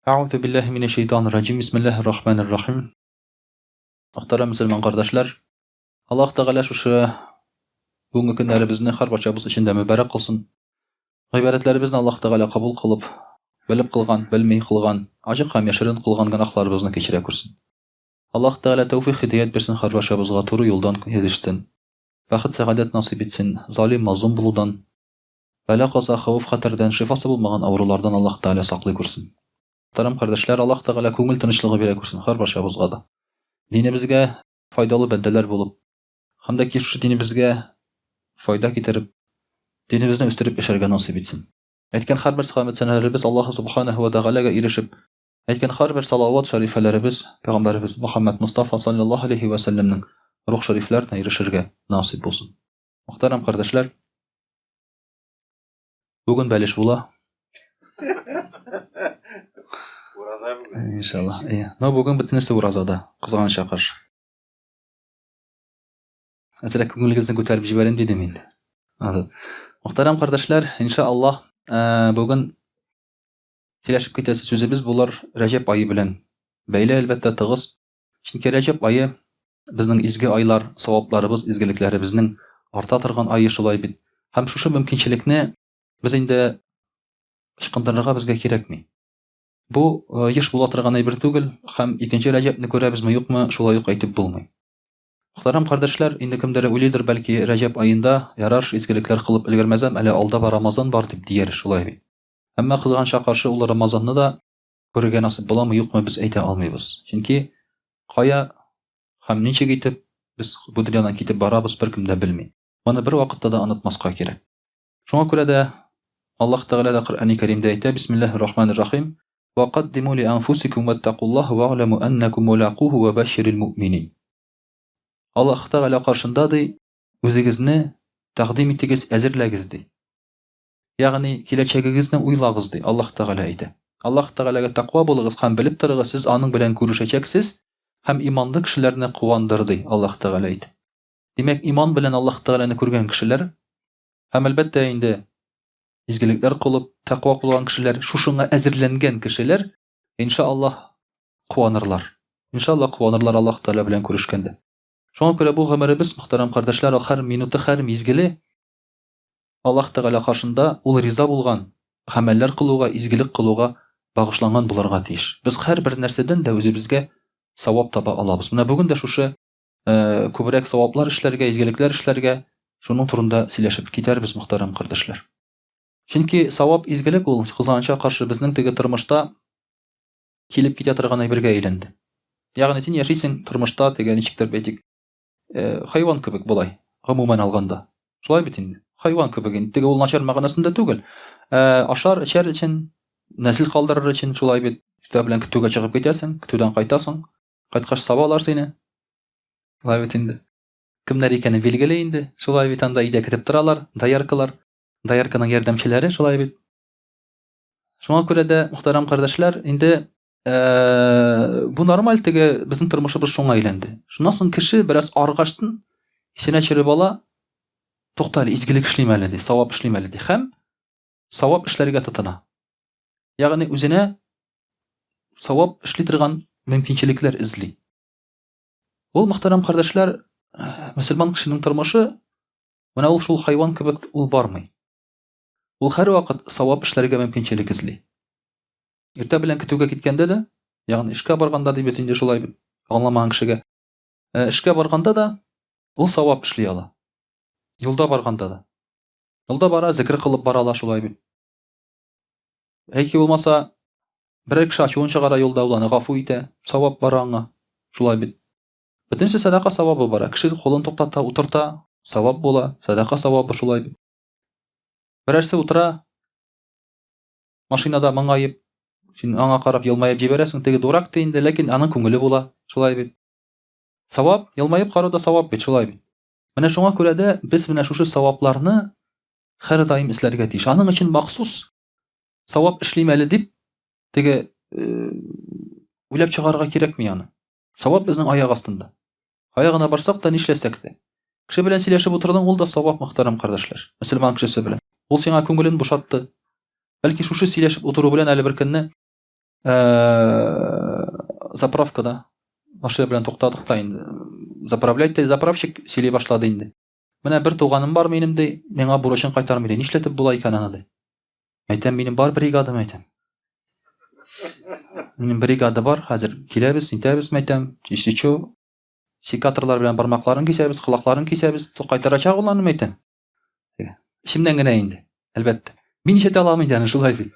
A'udhu billahi mineşşeytanirracim. Bismillahirrahmanirrahim. Muhterem Müslüman kardeşler, Allah Teala şu bugünkü günlerimizni har barçabız içinde mübarek kılsın. Gıybetlerimizni Allah Teala kabul kılıp, bilip kılgan, bilmey kılgan, acık hem yaşarın kılgan günahlarımızı keçire kursun. Allah Teala tevfik hidayet versin, har barçabızga toru yoldan yetişsin. Baxıt saadet nasip etsin, zalim mazlum buludan, bela kaza, havuf xatardan, şifası bulmagan avrulardan Allah Teala saklay kursun. Muhterem kardeşler, Allah Teala köngül tinçligi bere kursun har barçabızga da. Dinimizge faydalı bendeler bulup, hem de ki şu dinimizge fayda getirip, dinimizni üstürüp yaşarga nasip etsin. Aytgan har bir sahmet senelerimiz Allah Subhanahu ve Teala'ga erişip, aytgan har bir salavat şerifelerimiz Peygamberimiz Muhammed Mustafa sallallahu aleyhi ve sellem'nin ruh şeriflerine erişirge nasip olsun. Muhterem kardeşler, bugün beliş bula. İnşallah. Bugün bitinisi urazada. Kızgan şakar. Mesela köngülünüzü götürüp jiberim dedim indi. Muhterem kardeşler, inşallah bugün sileşip ketesi sözümüz bular Recep ayı bilen. Beyle elbette tığız. Çünkü Recep ayı bizning izgi aylar, savaplarımız, izgiliklerimizning arta turgan ayı şulay bit. Hem şu mümkinçilikni biz indi ışkındırırga bizge kerakmi. Bu yiş bula turgan ay bir tugul, hem ikinci Recepni körabizmi yokmu, şulay yok aytip bulmay. Muhterem kardeşler, indi kimdere ulidir belki Recep ayında yarar izgilikler kılıp ilgirmezem, ele alda var Ramazan bar dip diyer şulay bit. Ama kızgança karşı ulu Ramazan'ı da görüge nasip bulamı yokmu biz ayta almayız. Çünkü kaya hem niçe gitip biz bu dünyadan gitip barabız bir kimde bilmeyin. Bunu bir vakitte de anlatmazka gerek. Şuna göre de Allah Teala da Kur'an-ı Kerim'de ayta Bismillahirrahmanirrahim. Ve qaddimu li anfusikum vettaqullaha ve'lemu ennekum mulaquhu ve beşşiril mu'minin. Allah Teala karşında da özünüzni takdim ettiğiniz ezirlegizdi. Yani keleceğinizni uylagızdı. Allah Teala ayta. Allah Teala'ga takva boluguz hem bilip turğusiz siz anın bilen görüşeceksiz. Hem imanlı kişilerini kuvandırdı Allah Teala ayta. Demek iman bilen Allah Teala'nı görgen kişiler hem elbette indi izgilikler kılıp takva kılgan kişiler, şuşuna ezirlengen kişiler inşallah kuvanırlar. İnşallah kuvanırlar Allah Teala bilen görüşkende. Şuna göre bu ömrümüz muhterem kardeşler her minutu her mizgili Allah Teala karşında ol riza bulgan ameller kılığa, izgilik kılığa bağışlangan bularga tiyiş. Biz her bir nerseden de özümüzge savap taba alabız. Buna bugün de şuşu köbürek savaplar işlerge, izgilikler işlerge şunun turunda sileşip giderbiz muhterem kardeşler. Çünkü savap izgilik ol kızança karşı bizning tege turmuşta kelip kite turgan birge eylendi. Yani sen yaşaysan turmuşta tege niçikdir beytik hayvan köpek bolay. Umuman alganda. Şulay bitindi. Hayvan köpegin tege ol načar magnasında tugul. Aşar içer için nesil kaldırır için şulay bit. Kitap bilen kütüge çıkıp gidersin, kütüden kaytasın. Kaytkaş sabalar seni. Şulay bitindi. Kimler ekeni bilgili indi. Şulay bitanda ide ketip turalar, dayarkılar. Dayarkının yardımçıları şulay bit. Şuna göre de muhterem kardeşler, indi bu normal tege bizim turmuşumuz şuna aylandı. Şundan soň kişi biraz argaçtın, isine çirip ala toqtali izgilik işlemeli, savap işlemeli. Hem savap işlerge tutana. Yani özüne savap işletirgan mümkinçilikler izli. Ol muhterem kardeşler, Müslüman kişinin turmuşu mana ol şul hayvan kebek ol barmay. Ol her vakit savap işlerge mümkinçilik izli. Erta bilen kütüge kitkende de, yani işke barganda da besince şulay bir anlamagan kişige. İşke barganda da ol savap işli ala. Yolda barganda da. Yolda bara zikir kılıp barala şulay bir. Heyki olmasa bir kişi açıون çağara yolda ulanı gafu ite, savap baranga şulay bir. Bitinse sadaka savabı bara. Kişi kolun toktata, uturta, savap bola, sadaka savabı şulay bir. Birerse utura, maşinada mangayıp, sen anga karap yılmayıp jiberesin, tege durak deyinde, lekin anın köngülü bola, şulay bir. Savap, yılmayıp karada savap bir, şulay bir. Mene şuna göre de biz mene şuşu savaplarını her daim islerge tiyiş. Anın için maksus savap işlemeli dip, tege uylap çıkarga kerek mi yani? Savap bizning ayak astında. Ayağına barsak da nişlesek de. Kişi bilen sileşip oturdan ol da savap muhterem kardeşler. Müslüman kişisi bilen. Ol sana köngülün boşattı. Belki şuşu sileşip oturu bilen eli bir kenne заправкада машина белән туктадык та инде. Заправлять та заправщик сөйли башлады инде. Менә бер туганым бар минем ди, миңа бурычын кайтармый ди. Нишләтеп була икән аны ди. Әйтәм, минем бар бригадам әйтәм. Минем бригада бар, хәзер киләбез, итәбез әйтәм. Ишечү секаторлар белән бармакларын кисәбез, колакларын кисәбез, кайтарачак уларны әйтәм. Ишемдән генә инде. Әлбәттә. Мин ишетә алам инде аны шулай бит.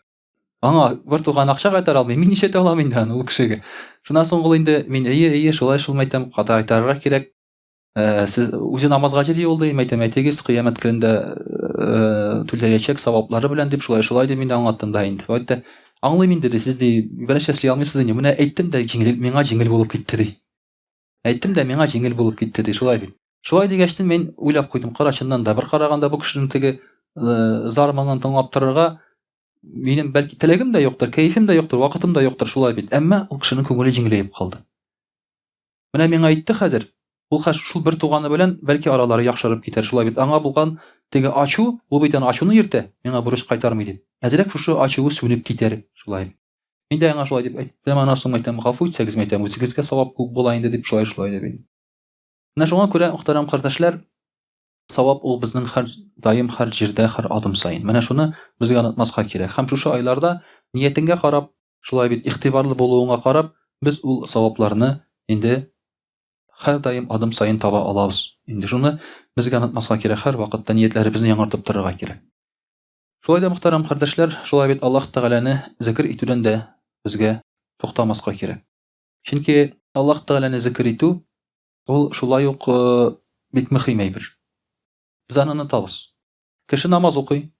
Аңа бер туган акча кайтара алмый, мин ишетә алам инде аны ул кешегә. Шуннан соң ул инде мин ие, шулай әйтәм, кайтарырга кирәк. Сез үзе намазга җири ул ди, әйтәм, әйтегез, кыямәт көндә түләячәк саваплары белән дип шулай дип мин аңлаттым да инде. Әйтте, аңлыйм инде ди, сез ди берничә эшли алмыйсыз инде. Менә әйттем дә миңа җиңел булып китте ди. Әйттем дә миңа җиңел булып китте ди, шулай бит. Шулай дигәчтен мин уйлап куйдым, карачыннан да бер караганда бу кешенең теге зарманын тыңлап торырга минем бәлки теләгем дә юктыр, кайфым да юктыр, вакытым да юктыр, шулай бит. Әмма ул кешенең күңеле җиңеләеп калды. Менә миңа әйтте хәзер, ул шул бер туганы белән бәлки аралары яхшырып китәр, шулай бит. Аңа булган теге ачу, ул бит аны ачуны йөртә, миңа бурыч кайтармый дип. Әзрәк шушы ачуы сүнеп китәр, шулай. Мин дә аңа шулай дип әйттем, аны соң әйтәм, гафу итсәгез әйтәм, үзегезгә савап күп була инде дип шулай дип. Менә шуңа күрә, мөхтәрәм кардәшләр, савап ул безнең һәр даим, һәр җирдә, һәр адым сайын. Менә шуны безгә онытмаска кирәк. Һәм шушы айларда ниятеңгә карап, шулай бит игътибарлы булуыңа карап, без ул савапларны инде һәр даим адым сайын таба алабыз. Инде шуны безгә онытмаска кирәк, һәр вакытта ниятләребезне яңартып торырга кирәк. Шулай да, мөхтәрәм кардәшләр, шулай бит Аллаһ Тәгаләне зикр итүдән дә безгә туктамаска кирәк. Чөнки Аллаһ Тәгаләне зикр итү ул шулай ук бик мөһим әйбер. Без аны онытабыз. Кеше намаз укый,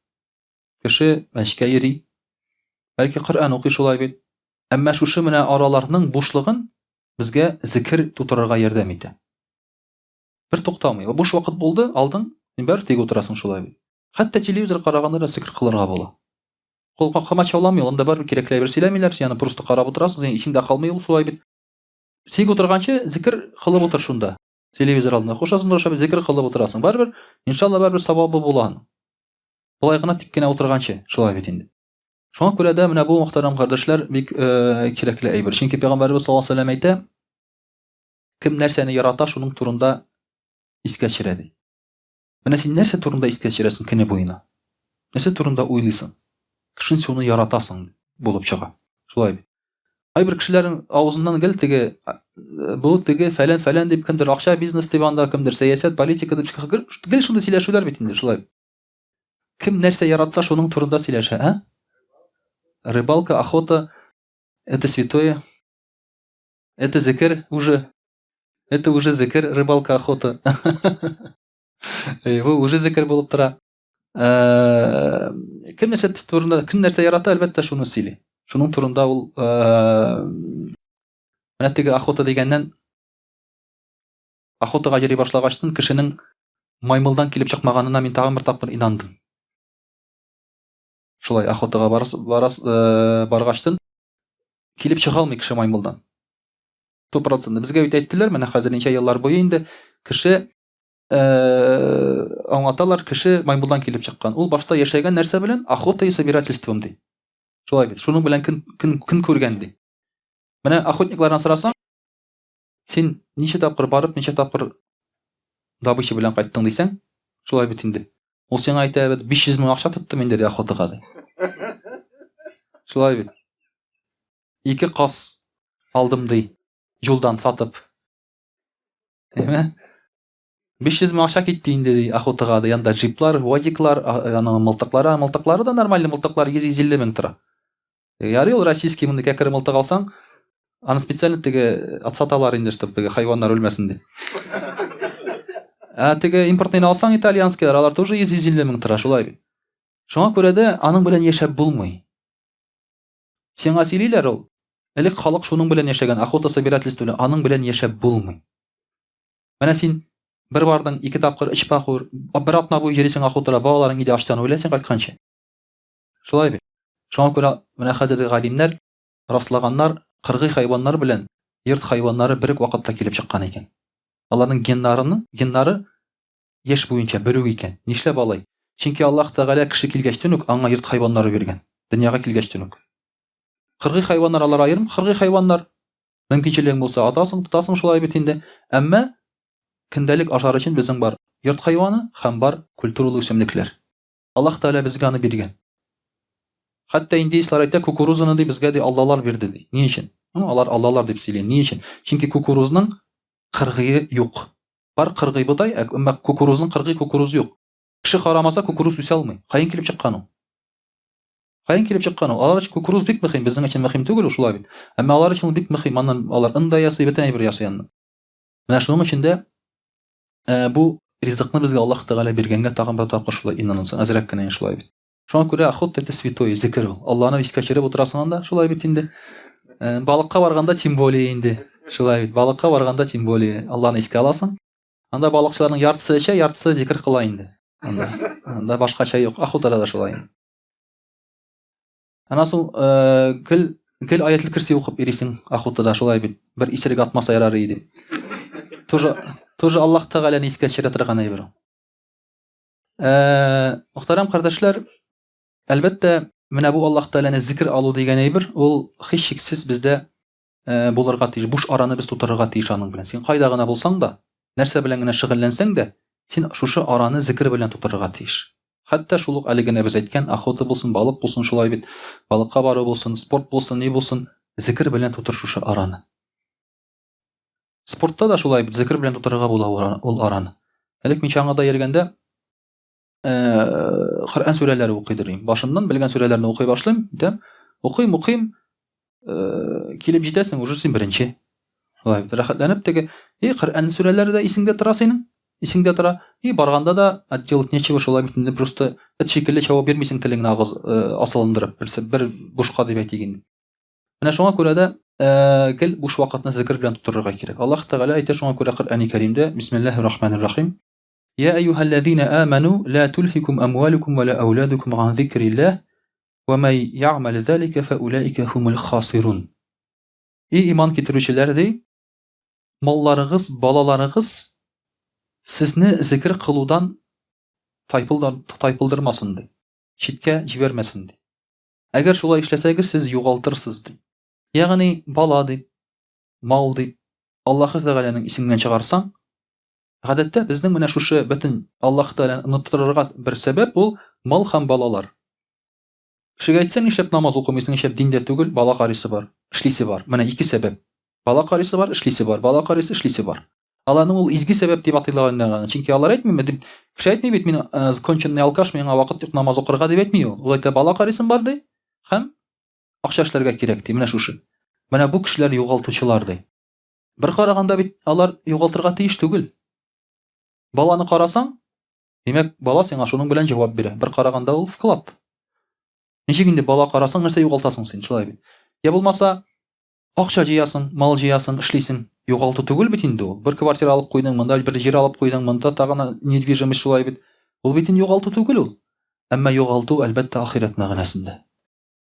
кеше мәчкә йөри, бәлки Коръән укый, шулай бит. Әмма шушы менә араларның бушлыгын безгә зикр тутырырга ярдәм итә. Бер туктамый. Буш вакыт булды, алдың, мин бер тик утырасың, шулай бит. Хәтта телевизор караганда да зикр кылырга була. Кулга камач ауламый, анда бар кирәкле бер сөйләмиләр, яны просто карап утырасыз, исеңдә калмый ул, шулай бит. Тик утырганчы зикр кылып утыр шунда. Телевизор алдында хушасың, шулай зикр кылып утырасың. Барбер, иншалла барбер савабы була. Булай гына тик кенә утырганчы, шулай бит инде. Шуңа күрә дә менә бу мөхтәрәм кардәшләр бик кирәкле әйбер. Чөнки Пәйгамбәрбез саллаллаһу алейһи ва сәллям әйтә, кем нәрсәне ярата, шуның турында искә төшерә ди. Менә син нәрсә турында искә төшерәсең көне буена? Нәрсә турында уйлыйсың? Кешен шуны яратасың булып чыга. Шулай бит. Айбер кешеләрнең авызыннан гел теге бу теге фәлән дип кемдер акча бизнес дип анда, кемдер сәясәт, политика дип чыгыр. Гел шунда сөйләшүләр бит инде, шулай. Кем нәрсә яратса, шуның турында сөйләшә, а? Рыбалка, охота это святое. Это зикр уже. Это уже зикр, рыбалка, охота. Бу уже зикр булып тора. Кем нәрсә турында, кем нәрсә ярата, әлбәттә шуны сөйли. Шуның турында ул менә теге охота дигәннән охотага йөри башлагачтан кешенең маймылдан килеп чыкмаганына мин тагын бер тапкыр инандым. Шулай охотага баргачтан килеп чыга алмый кеше маймылдан. 100%. Безгә бит әйттеләр, менә хәзер ничә еллар буе инде кеше аңлаталар, кеше маймылдан килеп чыккан. Ул башта яшәгән нәрсә белән охота и собирательством ди. Шулай бит. Шуның белән көн күргән ди. Менә охотниклардан сорасаң, син ничә тапкыр барып, ничә тапкыр добыча белән кайттың дисәң, шулай бит инде. Ул сиңа әйтә, 500 мең акча тоттым инде охотага ди. Шулай бит. 2 кас алдым ди, юлдан сатып. 500 мең акча китте инде ди охотага ди. Янда джиплар, вазиклар, аның мылтыклары да нормальный мылтыклар 150 мең тора. Ярый, ул российский монда кәкре мылтык алсаң, аны специально теге атсаталар инде, чтобы теге хайваннар үлмәсен ди. Теге импортный алсаң, итальянскийлар, алар тоже 150 мең тора, шулай бит. Шуңа күрә дә аның белән яшәп булмый. Сиңа сөйлиләр ул. Элек халык шуның белән яшәгән, охота собирательство белән, аның белән яшәп булмый. Менә син бер бардың, 2 тапкыр эч пахур, бер атна буе йөрисең охотага, балаларың иде ачтан уйлайсың кайтканчы. Шулай бит. Шуңа күрә менә хәзерге галимнәр раслаганнар, кыргый хайваннар белән йорт хайваннары бер вакытта килеп чыккан икән. Аларның геннары яшь буенча берүк икән. Нишләп алай? Чөнки Аллаһ Тәгалә кеше килгәчтән үк аңа йорт хайваннары биргән. Дөньяга килгәчтән үк. Кыргый хайваннар алар айрым, кыргый хайваннар мөмкинчелегең булса атасың, тотасың шулай бит инде. Әмма көндәлек ашар өчен безнең бар йорт хайваны һәм бар культуралы үсемлекләр. Аллаһ Тәгалә безгә аны биргән. Хәтта индеецлар әйтә, кукурузаны ди безгә ди Аллалар бирде ди. Ни өчен? Алар Аллалар дип сөйли. Ни өчен? Чөнки кукурузның кыргые юк. Бар кыргый бодай, әмма кукурузның кыргый кукуруз юк. Кеше карамаса кукуруз үсә алмый. Кайын килеп чыккан ул? Кайын килеп чыккан ул? Алар өчен кукуруз бик мөһим, безнең өчен мөһим түгел ул шулай бит. Әмма алар өчен ул бик мөһим. Аннан алар ында ясый, бөтен әйбер ясый аны. Менә шуның өчен дә бу ризыкны безгә Аллаһ Тәгалә биргәнгә тагын бер тапкыр шулай инансын, әзрәк кенә шулай бит. Шуңа күрә охот это святой зикр ул. Аллаһны искә төшереп утырасың анда, шулай бит инде. Балыкка барганда тем более инде. Шулай бит. Балыкка барганда тем более Аллаһны искә аласың. Анда балыкчыларның яртысы эчә, яртысы зикр кыла инде. Анда башкача юк. Охотада да шулай. Ана соң гел аятел кирси укып йөрисең охотада шулай бит. Бер исерек атмаса ярар иде. Тоже Аллаһ Тәгаләне искә төшерә торган әйбер. Мөхтәрәм кардәшләр, әлбәттә, менә бу Аллаһ Тәгаләне зикр алу дигән әйбер, ул һичшиксез бездә булырга тиеш. Буш араны без тутырырга тиеш аның белән. Син кайда гына булсаң да, нәрсә белән генә шөгыльләнсәң дә, син шушы араны зикр белән тутырырга тиеш. Хәтта шул ук әле генә без әйткән охота булсын, балык булсын, шулай бит, балыкка бару булсын, спорт булсын, ни булсын, зикр белән тутыр шушы араны. Спортта да шулай бит, зикр белән тутырырга була ул араны. Элек мин чаңгыда йөргәндә Коръән сүрәләре укыйдырым. Башыннан белгән сүрәләрне укый башлыйм, дим. Укыйм, килеп җитәсең, уже син беренче. Шулай бит, рәхәтләнеп теге, Коръән сүрәләре дә исеңдә тора синең. Исеңдә тора. Барганда да отделать нечего, шулай бит, инде просто эт шикелле җавап бирмисең телеңне агыз асылындырып, бер бушка дип әйтик. Менә шуңа күрә дә гел буш вакытны зикр белән тутырырга кирәк. Аллаһ Тәгалә әйтә шуңа күрә Коръәни Кәримдә: Бисмиллаһир-рахманир-рахим. يا أيها الذين آمنوا لا تلهكم أموالكم ولا أولادكم عن ذكر الله ومن يعمل ذلك فأولئك هم الخاسرون. İman китерүчеләр ди, малларыгыз, балаларыгыз сезне зикр кылудан тайпылдырмасын ди. Читкә җибәрмәсен ди. Әгәр шулай эшләсәгез, сез югалтырсыз ди. Ягъни бала ди, мал ди, Аллаһ Тәгаләнең исеменнән чыгарсаң, гадәттә безнең менә шушы бөтен Аллаһ Тәгаләне оныттырырга бер сәбәп ул мал һәм балалар. Кешегә әйтсәң, нишләп намаз укымыйсың, нишләп диндә түгел, бала карыйсы бар, эшлисе бар. Менә ике сәбәп. Бала карыйсы бар, эшлисе бар. Бала карыйсы, эшлисе бар. Аларның ул изге сәбәп дип атыйлар. Чөнки алар әйтмиме дип, кеше әйтми бит, мин конченный алкаш, миңа вакыт юк намаз укырга дип әйтми ул. Ул әйтә, бала карыйсым бар ди, һәм акча эшләргә кирәк ди. Менә шушы. Менә бу кешеләр югалтучылар ди. Бер караганда бит алар югалтырга тиеш түгел. Баланы карасаң, димәк, бала сиңа шуның белән җавап бирә. Бер караганда ул вклад. Ничек инде бала карасаң, нәрсә югалтасың син, шулай бит. Я булмаса, акча җыясың, мал җыясың, эшлисең, югалту түгел бит инде ул. Бер квартира алып куйдың, монда бер җир алып куйдың, монда тагына недвижимость, шулай бит. Ул бит инде югалту түгел ул. Әмма югалту әлбәттә ахират мәгънәсендә.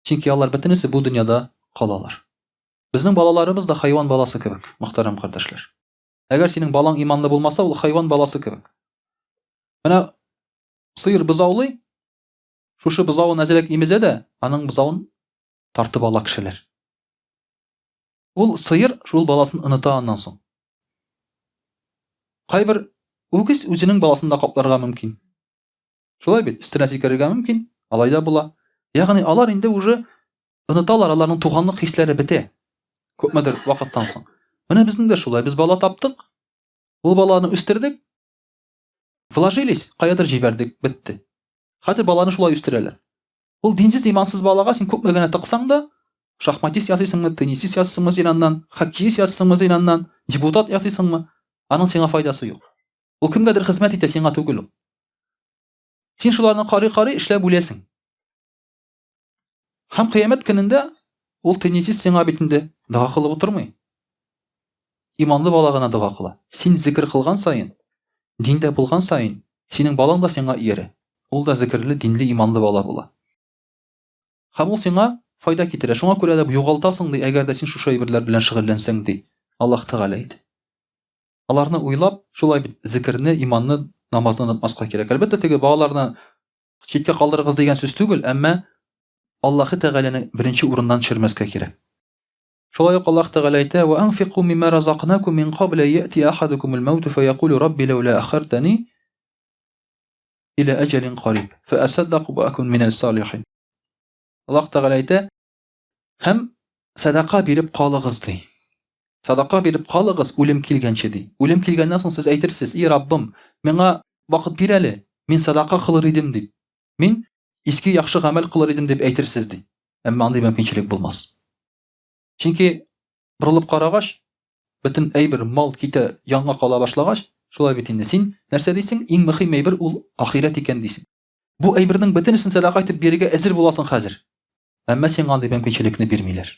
Чөнки алар бөтенесе бу дөньяда калалар. Безнең балаларыбыз да хайван баласы кебек, мөхтәрәм кардәшләр. Әгәр синең балаң иманлы булмаса, ул хайван баласы кебек. Менә сыер бызаулый, шушы бызавын әзрәк имезә дә, аның бызавын тартып ала кешеләр. Ул сыер шул баласын оныта аннан соң. Кайбер үгез үзенең баласын да капларга мөмкин. Шулай бит, өстенә сикерергә мөмкин, алай да була. Ягъни алар инде уже оныталар, аларның туганлык хисләре бетә. Күпмедер вакыттан соң. Менә безнең дә шулай, без бала таптык. Ул баланы үстердек. Вложились, каядыр җибәрдек, бетте. Хәзер баланы шулай үстерәләр. Ул динсез, имансыз балага син күпме генә тыксаң да, шахматист ясыйсыңмы, теннисист ясыйсыңмы синаннан, хоккеист ясыйсыңмы синаннан, депутат ясыйсыңмы, аның сиңа файдасы юк. Ул кемгәдер хезмәт итә, сиңа түгел ул. Син шуларны карый эшләп үләсең. Һәм кыямәт көнендә ул теннисист сиңа битендә дуа кылып утырмый. Иманлы бала гына дуа кыла. Син зикр кылган сайын, диндә булган сайын, синең балаң да сиңа иярә. Ул да зикрле, динле, иманлы бала була. Һәм ул сиңа файда китерә. Шуңа күрә дә югалтасың ди, әгәр дә син шушы әйберләр белән шөгыльләнсәң ди. Аллаһ Тәгалә әйтә. Аларны уйлап, шулай бит зикрне, иманны, намазны онытмаска кирәк. Әлбәттә, теге балаларны читкә калдырыгыз дигән сүз түгел, әмма Аллаһы Тәгаләне беренче урыннан төшермәскә кирәк. Шулай ук Аллаһ Тәгалә әйтә: "Ва анфиқу мимма разакнакум мин qabli ya'ti ahadakum al-maut fa yaqulu rabbi lawla akhartani ila ajalin qarib fa asaddaq wa akun min as-salihin." Аллаһ Тәгалә әйтә: "Һәм садақа биреп калыгыз" ди. Садақа биреп калыгыз үлем килгәнче ди. Үлем килгәннән соң сез әйтерсез: "И Раббым, миңа вакыт бир әле, мин садақа кылыр идем" дип. Мин иске яхшы гамәл кылыр идем дип әйтерсез ди. Әмма андый мөмкинчелек булмас. Чөнки борылып карагач, бөтен әйбер мал китә, янга кала башлагач, шулай бит инде син нәрсә дисең? Иң мөһим әйбер ул ахират икән дисең. Бу әйбернең бөтенесен садақа итеп бирергә әзер буласың хәзер. Әмма син андый мөмкинчелекне бирмиләр.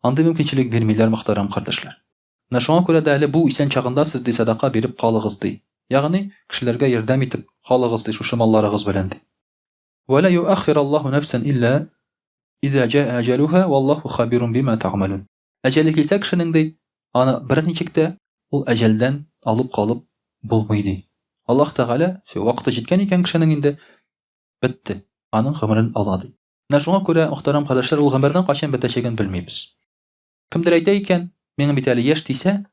Андый мөмкинчелек бирмиләр, мөхтәрәм кардәшләр. Менә шуңа күрә дә әле бу исән чагында сез ди садақа биреп калыгыз ди. Ягъни кешеләргә ярдәм итеп калыгыз ди шушы малларыгыз белән ди. Ва ла юаххираллаһу нафсан илля иза жаа аҗалуха валлаһу хабирун бима таъмалун. Әҗәле килсә кешенең ди, аны берничек тә ул әҗәлдән алып калып булмый ди. Аллаһ Тәгалә шу вакыты җиткән икән кешенең инде бетте. Аның гомерен ала ди. Менә шуңа күрә, мөхтәрәм кардәшләр, ул гомернең кайчан бетәчәген белмибез. Кемдер әйтә икән, минем бит әле яшь тисә,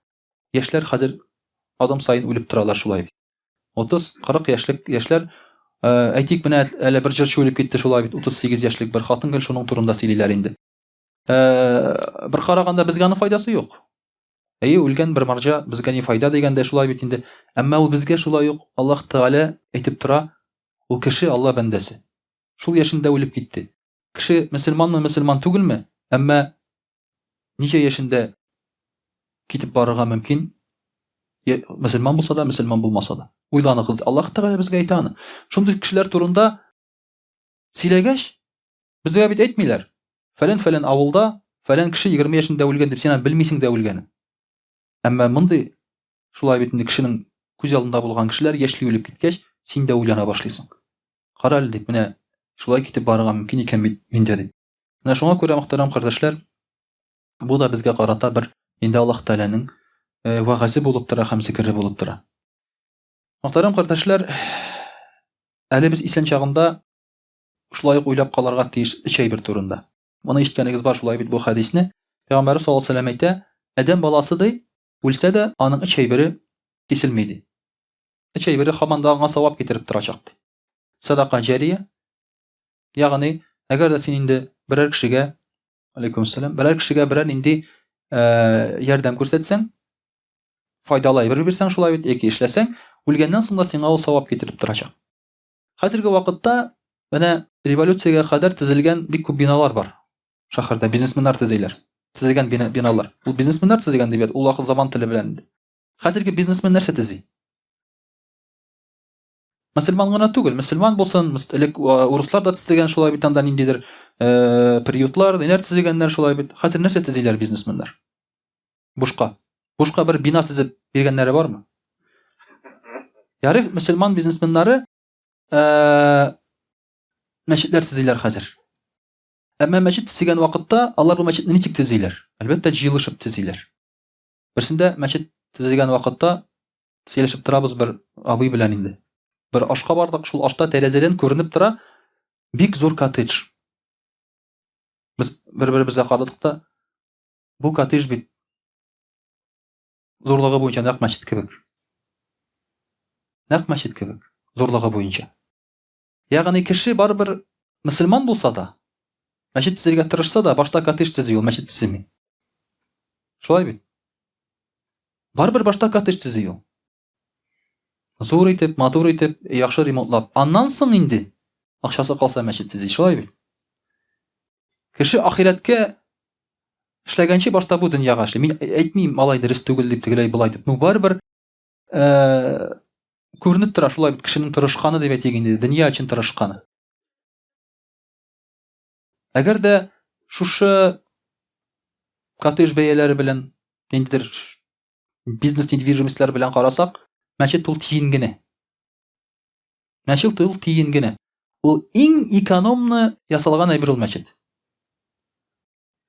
яшьләр хәзер адам сайын үлеп торалар шулай. 30-40 яшьлек яшьләр, әйтик менә әле бер җырчы үлеп китте шулай бит, 38 яшьлек бер хатын гел шуның турында сөйлиләр инде. Бер караганда безгә аның файдасы юк. Әйе, үлгән бер марҗа безгә ни файда дигәндә шулай бит инде. Әмма ул безгә шулай ук Аллаһ Тәгалә әйтеп тора, ул кеше Алла бәндәсе. Шул яшендә үлеп китте. Кеше мөселманмы, мөселман түгелме? Әмма ничә яшендә китеп барырга мөмкин? Мөселман булса да, мөселман булмаса да. Уйланыгыз, Аллаһ Тәгалә безгә әйтә аны. Шундый кешеләр турында сөйләгәч, безгә бит әйтмиләр. Фәлән авылда фәлән кеше 20 яшендә үлгән дип, син белмисең дә үлгәнен. Әмма мондый шулай бит инде кешенең күз алдында булган кешеләр яшьли үлеп киткәч, син дә уйлана башлыйсың. Кара әле дип, менә шулай китеп барырга мөмкин икән бит миндә дип. Менә шуңа күрә, мөхтәрәм кардәшләр, бу да безгә карата бер инде Аллаһ Тәгаләнең вәгъзе булып тора һәм зикре булып тора. Мөхтәрәм кардәшләр, әле без исән чагында шулай ук уйлап калырга тиеш өч әйбер турында. Моны ишеткәнегез бар шулай бит бу хәдисне. Пәйгамбәр саллаллаһу алейһи ва сәллям әйтә: "Адәм баласы ди, үлсә дә аның өч әйбере киселми ди. Өч әйбере һаман да аңа савап китереп торачак ди. Садақа җария, ягъни әгәр дә син инде берәр кешегә, алейкум ассалам, берәр кешегә берәр инде ярдәм күрсәтсәң, файдалы әйбер бирсәң шулай бит, яки эшләсәң, үлгәннән соң да сиңа ул савап китереп торачак. Хәзерге вакытта менә революциягә кадәр төзелгән бик күп биналар бар. Шәһәрдә бизнесменнар төзиләр. Төзегән биналар. Ул бизнесменнар төзегән дип, ул вакыт заман теле белән. Хәзерге бизнесмен нәрсә төзи? Мөселман гына түгел, мөселман булсын, элек урыслар да төзегән шулай бит, анда ниндидер приютлар, ниләр төзегәннәр шулай бит. Хәзер нәрсә төзиләр бизнесменнар? Бушка. Бушка бер бина төзеп биргәннәре бармы? Ярый, мөселман бизнесменнары мәчетләр төзиләр хәзер. Әмма мәчет төзегән вакытта алар бу мәчетне ничек төзиләр? Әлбәттә җыелышып төзиләр. Берсендә мәчет төзегән вакытта сөйләшеп торабыз бер абый белән инде. Бер ашка бардык, шул ашта тәрәзәдән күренеп тора бик зур коттедж. Без бер-беребезгә карадык та, бу коттедж бит зурлыгы буенча нәкъ мәчет кебек. Нәкъ мәчет кебек, зурлыгы буенча. Ягъни кеше барыбер мөселман булса да, мәчет төзергә тырышса да, башта коттедж төзи, ул мәчет төземи. Шулай бит. Барыбер башта коттедж төзи ул. Зур итеп, матур итеп, яхшы ремонтлап, аннан соң инде акчасы калса мәчет төзи, шулай бит. Кеше ахирәткә эшләгәнче башта бу дөньяга эшли. Мин әйтмим, малай дөрес түгел дип, тегеләй булай дип. Ну барыбер күренеп тора шулай бит кешенең тырышканы дип әйтик инде, дөнья өчен тырышканы. Әгәр дә шушы коттедж бәяләре белән, ниндидер бизнес недвижимостлар белән карасак, мәчет ул тиен генә. Мәчет ул тиен генә. Ул иң экономны ясалган әйбер ул мәчет.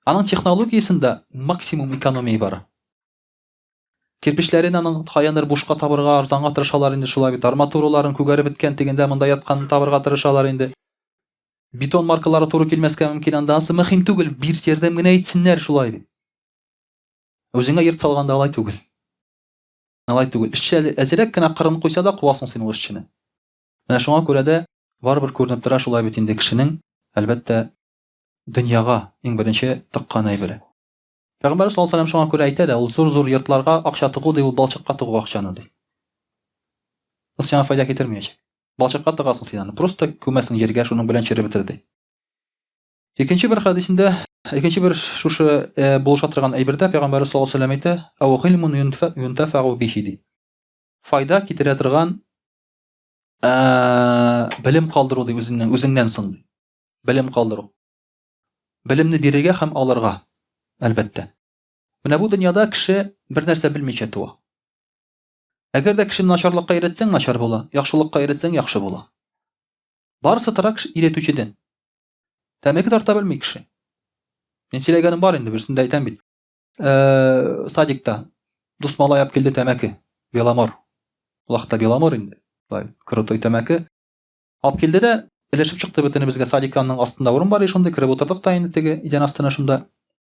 Аның технологиясында максимум экономия бар. Кирпечләрен аның каяндыр бушка табырга, арзанга тырышалар инде шулай бит. Арматураларын күгәреп беткән тигәндә монда яткан табырга тырышалар инде. Бетон маркалары туры килмәскә мөмкин, андагысы мөһим түгел, бир ярдәм генә итсеннәр шулай бит. Үзеңә йорт салганда алай түгел. Алай түгел. Эшче әзрәк кенә кырын куйса да куасың син ул эшчене. Менә шуңа күрә дә барыбер күренеп тора шулай бит инде кешенең әлбәттә дөньяга иң беренче тыккан әйбере. Пәйгамбәр саллаллаһу алейһи ва сәлләм шуңа күрә әйтә дә, ул зур-зур йортларга акча тыгу ди, ул балчыкка тыгу акчаны ди. Ул сиңа файда китермәячәк. Балчыкка тыгасың син аны, просто күмәсең җиргә, шуның белән чиреп бетер ди. Икенче бер хадисендә, икенче бер шушы булыша торган әйбердә Пәйгамбәр саллаллаһу алейһи ва сәлләм әйтә, "Ау гыйлмун юнтафау бихи" ди. Файда китерә торган белем калдыру ди, үзеңнән соң ди. Белем калдыру. Белемне бирергә һәм алырга, әлбәттә. Менә бу дөньяда кеше бер нәрсә белмичә туа. Әгәр дә кешене начарлыкка өйрәтсәң, начар була, яхшылыкка өйрәтсәң, яхшы була. Барысы тора кеше өйрәтүчедән. Тәмәке тарта белми кеше. Мин сөйләгәнем бар инде, берсендә әйтәм бит. Садикта дус малай алып килде тәмәке, Беломор. Улакта Беломор инде. Бай, крутой тәмәке. Алып килде дә элешеп чыкты бөтенебезгә. Садиканың астында урын бар, шунда кире утырдык та инде теге идән астына шунда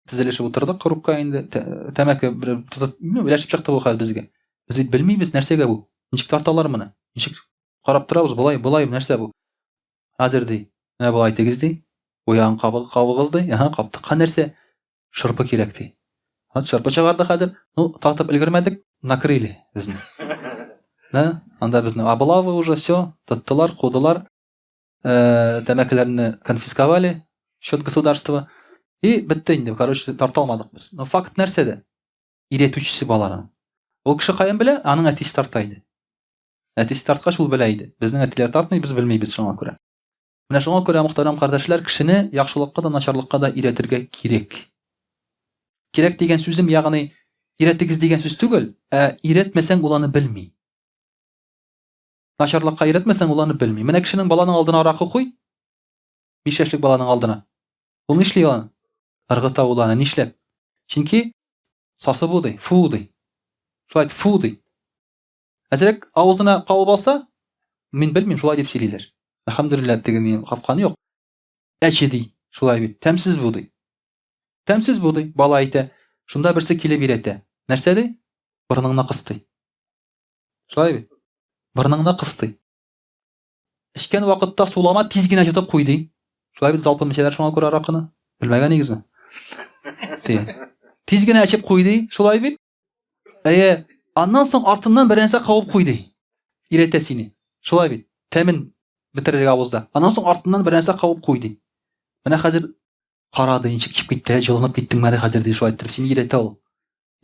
тезелешеп утырдык крупка инде. Тәмәке тотып, элешеп чыкты бу хәл безгә. Без бит белмибез нәрсәгә бу. Ничек тарталар моны? Ничек карап торабыз, булай нәрсә бу? Хәзер ди, менә булай тигез ди. Уян кабыгыз ди. Каптыкка нәрсә? Шырпы кирәк ди. Шырпы чыгарды хәзер. Татып өлгермәдек, накрыли безне. Анда безне облавы уже все, тоттылар, кудылар. Тәмәкеләрне конфисковали счет государства. И бетте инде, короче, тарталмадык без. Но факт нәрсәдә? Өйрәтүчесе балаларын. Ул кеше каян белә? Аның әтисе тарта иде. Әтисе тарткач ул белә иде. Безнең әтиләр тартмый, без белмибез шуңа күрә. Менә шуңа күрә мөхтәрәм кардәшләр, кешене яхшылыкка да, начарлыкка да өйрәтергә кирәк. Кирәк дигән сүзем, ягъни өйрәтегез дигән сүз түгел, өйрәтмәсәң ул аны белми. Начарлыкка өйрәтмәсәң ул аны белми. Менә кешенең баланың алдына аракы куй. 5 яшьлек баланың алдына. Ул нишли аны? Ыргыта ул аны, нишләп? Чөнки сасы бу ди, фу ди. Шулай фу ди. Әзрәк авызына кабып алса, мин белмим, шулай дип сөйлиләр. Әлхәмдүлилләһ, теге минем капканы юк. Әче ди, шулай бит. Тәмсез бу ди. Тәмсез бу ди, бала әйтә. Шунда берсе килеп өйрәтә. Нәрсә ди? Борыныңны кысты. Шулай бит. Борыныңны кысты. Эчкән вакытта сулама тиз генә җитеп куй ди. Шулай бит залпы мичәләр шуңа күрә аракыны. Белмәгән игезме? Тиз генә эчеп куй ди, шулай бит. Аннан соң артыннан бер нәрсә кабып куй ди. Өйрәтә сине. Шулай бит. Тәмен бетерергә авызда. Аннан соң артыннан бер нәрсә кабып куй ди. Менә хәзер карады, ничек чыгып китте, җылынып киттеңме әле хәзер ди, шулай итеп сине өйрәтә ул.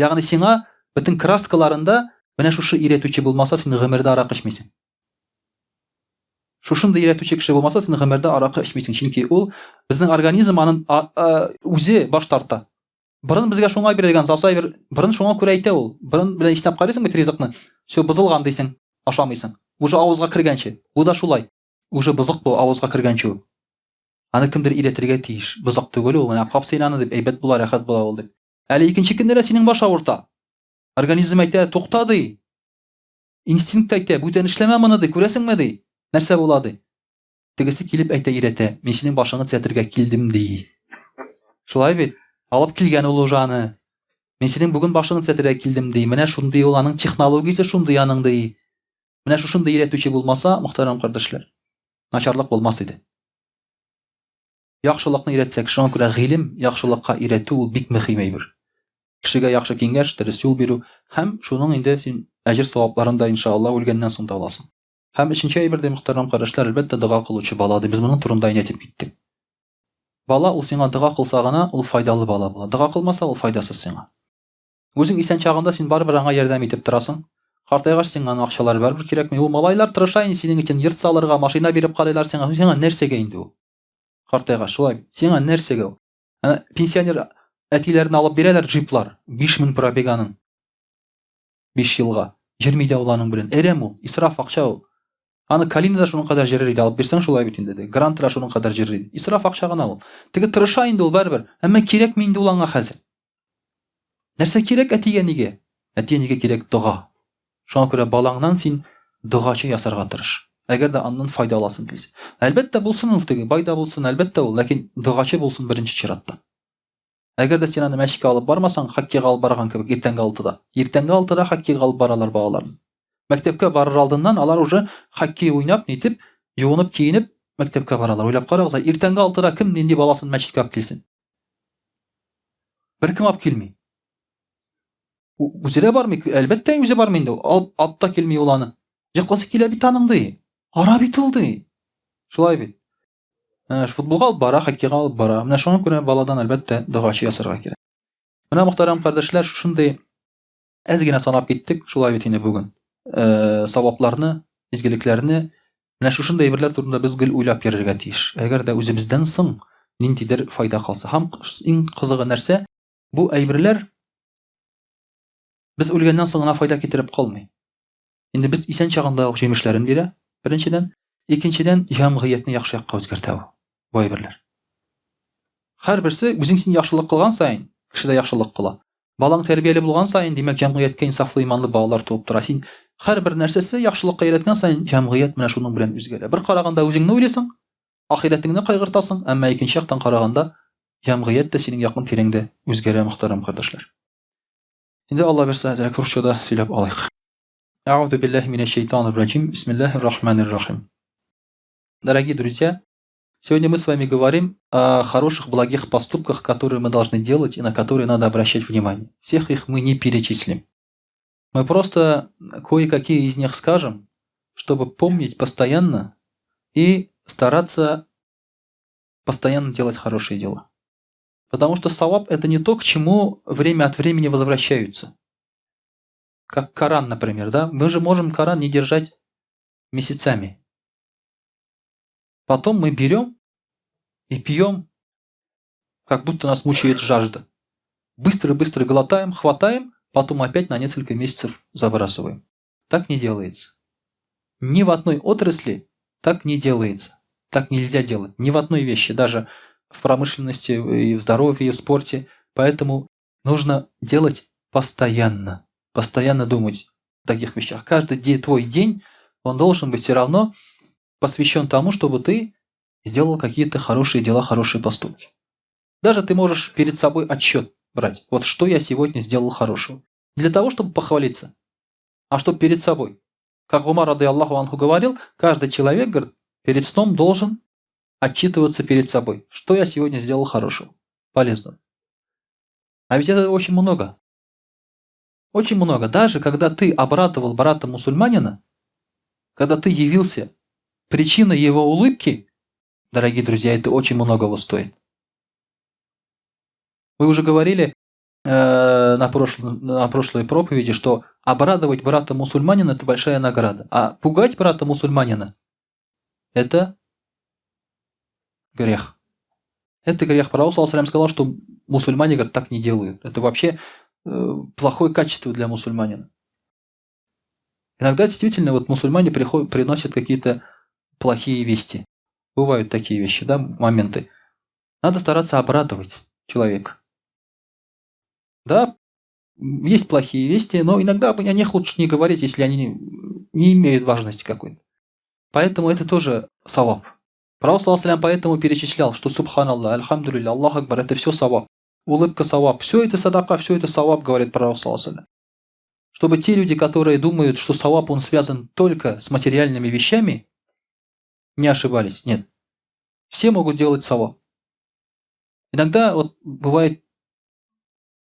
Ягъни сиңа бөтен краскаларында менә шушы өйрәтүче булмаса, син гомердә арак эчмисең. Шушындай өйрәтүче кеше булмаса, син гомердә аракы эчмисең, чөнки ул безнең организм аның үзе баш тарта. Борын безгә шуңа бирелгән, засайбер, борын шуңа күрә әйтә ул. Борын белән иснәп карыйсың бит ризыкны. Все бызылган дисең, ашамыйсың. Уже авызга кергәнче. Бу да шулай. Уже бызык бу авызга кергәнче. Аны кемдер өйрәтергә тиеш. Бызык түгел ул, менә капсыйн аны дип, әйбәт була, рәхәт була ул дип. Әле икенче көндә синең баш авырта. Организм әйтә, тукта ди. Инстинкт әйтә, бүтән эшләмә моны ди, күрәсеңме ди. Нәрсә була ди? Тегесе килеп әйтә, өйрәтә. Мин синең башыңны төзәтергә килдем ди. Шулай бит. Алып килгән ул ужаны. Мин синең бүген башыңны төзәтергә килдем ди. Менә шундый ул аның технологиясе шундый аның ди. Менә шушындай өйрәтүче булмаса, мөхтәрәм кардәшләр, начарлык булмас иде. Яхшылыкны өйрәтсәк, шуңа күрә гыйлем, яхшылыкка өйрәтү ул бик мөһим әйбер. Кешегә яхшы киңәш, дөрес юл бирү һәм шуның инде син әҗр-савапларын да иншаллах үлгәннән соң да аласың. Һәм өченче әйбер дә мөхтәрәм кардәшләр, әлбәттә дога кылучы бала ди. Без моның турында әйтеп киттек. Бала ул сиңа дога кылса гына, ул файдалы бала була. Дога кылмаса, ул файдасыз сиңа. Үзең исән чагында син барыбер аңа ярдәм итеп торасың. Картайгач сиңа акчалар барыбер кирәкми. Ул малайлар тырыша инде синең өчен йорт салырга, машина биреп карыйлар сиңа. Сиңа нәрсәгә инде ул? Картайгач шулай. Сиңа нәрсәгә ул? Пенсионер әтиләрне алып бирәләр джиплар. 5000 пробеганың. 5 елга. Җирми дә ул аның белән. Әрәм ул, исраф акча ул. Аны Калинада шуның кадәр җирри алып бирсәң шулай бит инде. Грантра шуның кадәр җирри. Исраф акча гына ул. Теге тырыша инде ул барыбер. Әмма кирәкми инде ул аңа хәзер. Нәрсә кирәк әтигә нигә? Әтигә нигә кирәк дога. Шуңа күрә балаңнан син догачы ясарга тырыш. Әгәр дә аннан файда аласың килсә. Әлбәттә булсын ул теге, бай да булсын, әлбәттә ул, ләкин догачы булсын беренче чиратта. Әгәр дә син аны мәчеткә алып бармасаң, хоккейга алып барган кебек иртәнге 6-да. Иртәнге 6-да хоккейга алып баралар балаларны. Мәктәпкә барыр алдыннан алар уже хоккей уйнап, нитеп, юынып, киенеп мәктәпкә баралар. Уйлап карагыз, иртәнге 6-да кем нинди баласын мәчеткә алып килсен? Беркем алып килми. Үзе дә бармый, әлбәттә үзе бармый инде. Алып та килми ул аны. Җыклысы килә бит аның ди. Ара бит ул ди. Шулай бит. Футболга алып бара, хоккейга алып бара. Менә шуңа күрә баладан әлбәттә догачы ясарга кирәк. Менә мөхтәрәм кардәшләр, шушындый әз генә санап киттек, шулай бит инде бүген. Савапларны, изгелекләрне, менә шушындый әйберләр турында без гел уйлап йөрергә тиеш. Әгәр дә үзебездән соң ниндидер файда калса. Һәм иң кызыгы нәрсә, бу әйберләр без үлгәннән соң гына файда китереп калмый. Инде без исән чагында ук җимешләрен бирә, беренчедән, икенчедән җәмгыятьне яхшы якка үзгәртә бу әйберләр. Һәрберсе үзең син яхшылык кылган сайын, кеше дә яхшылык кыла. Балаң тәрбияле булган сайын, димәк җәмгыятькә инсафлы, иманлы балалар туып тора. Син һәрбер нәрсәсе яхшылыкка өйрәткән сайын җәмгыять менә шуның белән үзгәрә. Бер караганда үзеңне уйлыйсың, ахирәтеңне кайгыртасың, әмма икенче яктан караганда җәмгыять тә синең якын тирәңдә үзгәрә, мөхтәрәм кардәшләр. Инде Алла берсе әзрәк русчада сөйләп алыйк. А'удhu billahi minash shaitanir rajim. Бисмиллахир рахманир рахим. Дорогие друзья, сегодня мы с вами говорим о хороших, благих поступках, которые мы должны делать и на которые надо обращать внимание. Всех их мы не перечислим. Мы просто кое-какие из них скажем, чтобы помнить постоянно и стараться постоянно делать хорошие дела. Потому что саваб – это не то, к чему время от времени возвращаются. Как Коран, например, да? Мы же можем Коран не держать месяцами. Потом мы берем и пьем, как будто нас мучает жажда. Быстро-быстро глотаем, хватаем, потом опять на несколько месяцев забрасываем. Так не делается. Ни в одной отрасли так не делается. Так нельзя делать. Ни в одной вещи, даже в промышленности, и в здоровье, и в спорте. Поэтому нужно делать постоянно. Постоянно думать о таких вещах. Каждый твой день, он должен быть все равно посвящен тому, чтобы ты сделал какие-то хорошие дела, хорошие поступки. Даже ты можешь перед собой отчет брать. Вот что я сегодня сделал хорошего. Не для того, чтобы похвалиться, а чтобы перед собой. Как Умар рады Аллаху анху говорил, каждый человек, говорит, перед сном должен отчитываться перед собой. Что я сегодня сделал хорошего, полезного. А ведь это очень много. Очень много. Даже когда ты обрадовал брата-мусульманина, когда ты явился причиной его улыбки, дорогие друзья, это очень многого стоит. Мы уже говорили на прошлой проповеди, что обрадовать брата-мусульманина – это большая награда. А пугать брата-мусульманина – это грех. Это грех. Пророк сказал, что мусульмане, говорят, так не делают. Это вообще плохое качество для мусульманина. Иногда действительно вот мусульмане приносят какие-то плохие вести. Бывают такие вещи, да, моменты. Надо стараться обрадовать человека. Да, есть плохие вести, но иногда о них лучше не говорить, если они не имеют важности какой-то. Поэтому это тоже саваб. Пророк поэтому перечислял, что субханаллах, альхамдулилля, Аллах акбар, это все саваб. Улыбка саваб. Все это садака, все это саваб, говорит пророк. Чтобы те люди, которые думают, что саваб он связан только с материальными вещами, не ошибались. Нет. Все могут делать саваб. Иногда вот бывает,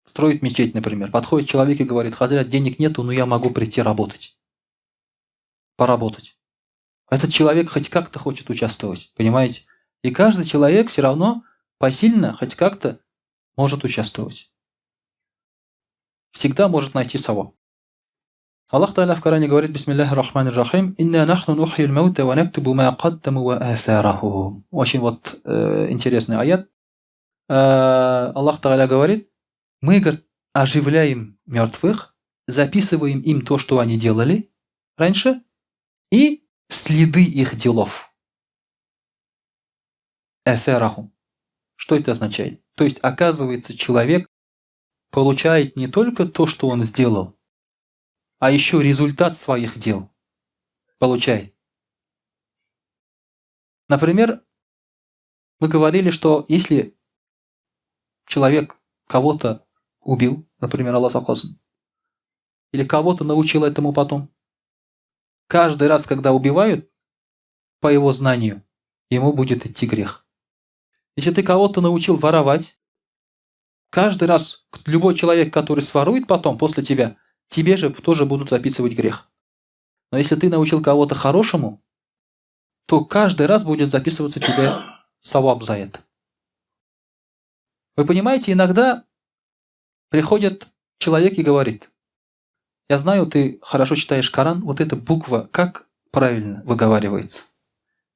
строит мечеть, например. Подходит человек и говорит: хазрат, денег нету, но я могу прийти работать. Поработать. Этот человек хоть как-то хочет участвовать. Понимаете? И каждый человек все равно посильно хоть как-то может участвовать. Всегда может найти саваб. Аллах Та'аля в Коране говорит: бисмиллахир рахманир рахим, инна нахну нухьил маута ва нактубу ма каддаму ва аthарахум. Очень вот интересный аят. Аллах Та'аля говорит: мы, говорит, оживляем мертвых, записываем им то, что они делали раньше, и следы их делов. Аthарахум. Что это означает? То есть, оказывается, человек получает не только то, что он сделал, а еще результат своих дел получает. Например, мы говорили, что если человек кого-то убил, например, Аллах сохласын, или кого-то научил этому потом, каждый раз, когда убивают, по его знанию, ему будет идти грех. Если ты кого-то научил воровать, каждый раз любой человек, который сворует потом, после тебя, тебе же тоже будут записывать грех. Но если ты научил кого-то хорошему, то каждый раз будет записываться тебе саваб за это. Вы понимаете, иногда приходит человек и говорит: я знаю, ты хорошо читаешь Коран, вот эта буква как правильно выговаривается.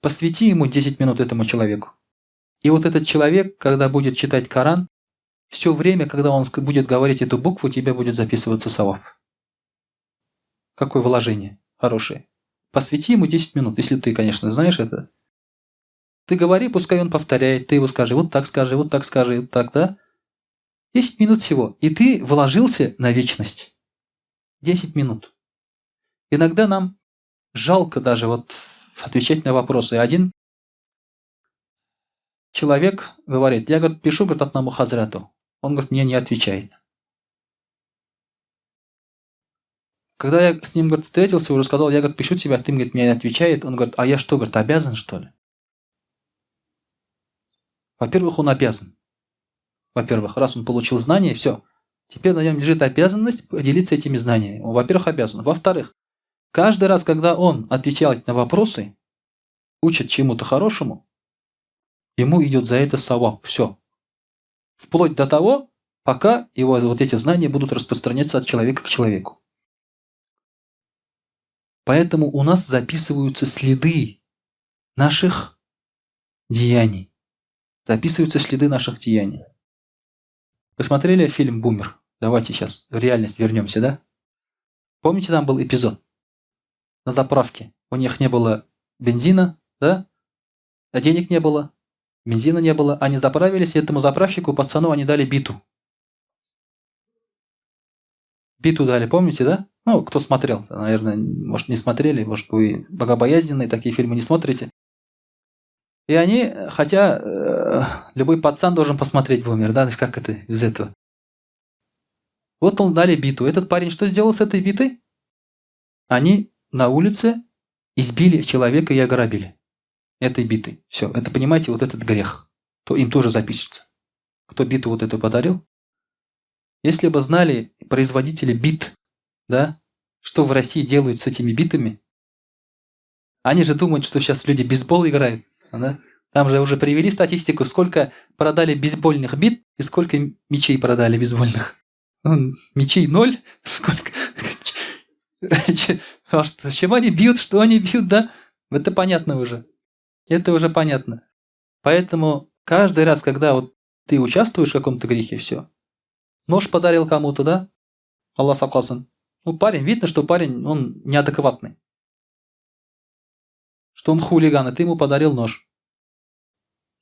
Посвяти ему 10 минут этому человеку. И вот этот человек, когда будет читать Коран, все время, когда он будет говорить эту букву, тебе будет записываться саваб. Какое вложение хорошее. Посвяти ему 10 минут, если ты, конечно, знаешь это. Ты говори, пускай он повторяет, ты его скажи, вот так скажи, вот так скажи, вот так, да? 10 минут всего. И ты вложился на вечность. 10 минут. Иногда нам жалко даже вот отвечать на вопросы. Один человек говорит: я, говорит, пишу, говорит, одному хазрату. Он, говорит, мне не отвечает. Когда я с ним, говорит, встретился, уже сказал: я, говорит, пишу тебе, а ты, говорит, мне не отвечает. Он говорит: а я что, говорит, обязан, что ли? Во-первых, он обязан. Во-первых, раз он получил знания, все. Теперь на нем лежит обязанность поделиться этими знаниями. Он, во-первых, обязан. Во-вторых, каждый раз, когда он отвечает на вопросы, учит чему-то хорошему, ему идет за это саваб. Все. Вплоть до того, пока его вот эти знания будут распространяться от человека к человеку. Поэтому у нас записываются следы наших деяний. Записываются следы наших деяний. Вы смотрели фильм «Бумер»? Давайте сейчас в реальность вернемся, да? Помните, там был эпизод? На заправке. У них не было бензина, да? А денег не было, бензина не было. Они заправились, и этому заправщику, пацану, они дали биту. Биту дали, помните, да? Ну, кто смотрел, наверное, может, не смотрели, может, вы богобоязненные, такие фильмы не смотрите. И они, хотя любой пацан должен посмотреть «Бумер», да, как это без этого. Вот он дали биту. Этот парень что сделал с этой битой? Они на улице избили человека и ограбили этой битой. Все, это, понимаете, вот этот грех. То им тоже запишется. Кто биту вот эту подарил? Если бы знали производители бит, да, что в России делают с этими битами, они же думают, что сейчас люди бейсбол играют. Да? Там же уже привели статистику, сколько продали бейсбольных бит и сколько мечей продали бейсбольных. Мечей 0. Сколько? Чем они бьют, что они бьют, да? Это понятно уже. Это уже понятно. Поэтому каждый раз, когда вот ты участвуешь в каком-то грехе, все. Нож подарил кому-то, да? Аллах сакласын. Ну, парень, видно, что парень, он неадекватный. Что он хулиган, и ты ему подарил нож.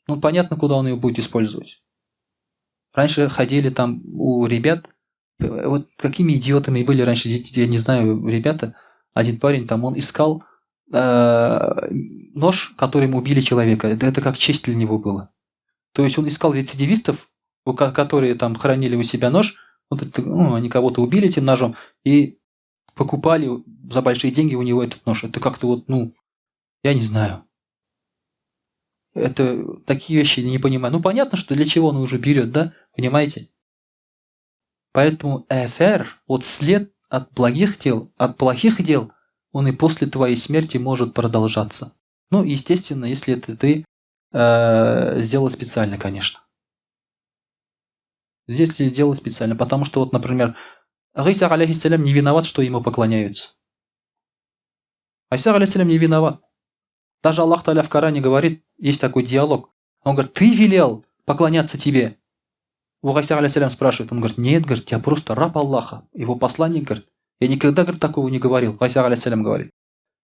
Ну, понятно, куда он ее будет использовать. Раньше ходили там у ребят, вот какими идиотами были раньше, я не знаю, ребята, один парень там, он искал нож, которым убили человека. Это как честь для него было. То есть он искал рецидивистов, которые там хранили у себя нож, вот это, они кого-то убили этим ножом и покупали за большие деньги у него этот нож. Это как-то вот, я не знаю. Это такие вещи не понимаю. Ну, понятно, что для чего он уже берет, да? Понимаете? Поэтому эфер, вот след от благих дел, от плохих дел, он и после твоей смерти может продолжаться. Ну, естественно, если это ты сделал специально, конечно. Здесь делал специально, потому что вот, например, Иса алейхиссалям не виноват, что ему поклоняются. Иса алейхиссалям не виноват. Даже Аллах Та'аля в Коране говорит, есть такой диалог. Он говорит: ты велел поклоняться тебе. У Иса алейхиссалям спрашивает, он говорит: нет, говорит, я просто раб Аллаха, его посланник, говорит. Я никогда, говорит, такого не говорил. Иса алейхиссалям говорит.